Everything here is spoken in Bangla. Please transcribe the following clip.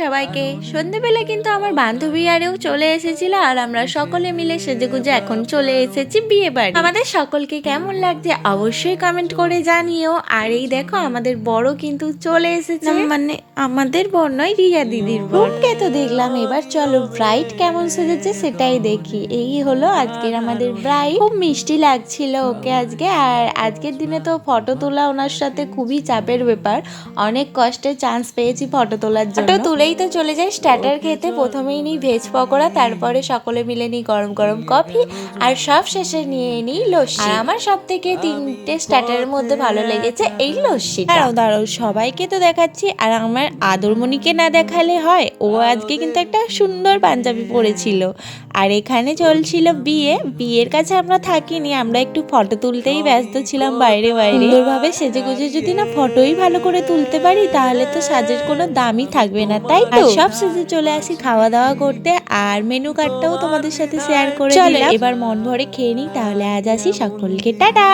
সবাইকে। সন্ধ্যেবেলা কিন্তু আমার বান্ধবী আরেও চলে এসেছিল আর আমরা সকলে মিলে সেজেগুজে এখন চলে এসেছি বিয়ে বাড়ি। আমাদের সকলকে কেমন লাগছে অবশ্যই কমেন্ট করে জানিও। আর এই দেখো আমাদের বড় কিন্তু চলে এসেছে, মানে আমাদের বর নয়, রিয়া দিদির বোনকে তো দেখলাম, এবার চলো ব্রাইড কেমন সেজেছে সেটাই দেখি। এই হলো আজকের আমাদের ব্রাইড, খুব মিষ্টি লাগছিল ওকে আজকে। আর আজকের দিনে তো ফটো তোলা ওনার সাথে খুবই চাপের ব্যাপার, অনেক কষ্টে চান্স পেয়েছি ফটো তোলার জন্য। ফটো তুলেই তো চলে যাই স্টার্টার খেতে। প্রথমেই নিই ভেজ পকোড়া, তারপরে সকলে মিলে নিই গরম গরম কফি, আর সব শেষে নিয়ে নিই লস্যি। আর আমার সব থেকে তিনটে স্টার্টারের মধ্যে ভালো লেগেছে এই লস্যি। দাঁড়াও সবাইকে তো দেখাচ্ছি, আর আমার আদরমণিকে না দেখালে হয়। ও আজকে কিন্তু একটা সুন্দর পাঞ্জাবি পরেছিল। আর এখানে চলছিল বিয়ের কাছে আমরা থাকিনি, আমরা একটু ফটো তুলতেই ব্যস্ত ছিলাম বাইরে সুন্দরভাবে সেজে গুজে যদি না ফটোই ভালো করে তুলতে পারি তাহলে তো সাজের কোনো দামই থাকবে না, তাই তো। সব সেজে চলে আসি খাওয়া দাওয়া করতে, আর মেনু কার্ডটাও তোমাদের সাথে শেয়ার করে দিলাম। এবার মন ভরে খেয়ে নিই, তাহলে আজ আসি, সকলকে টাটা।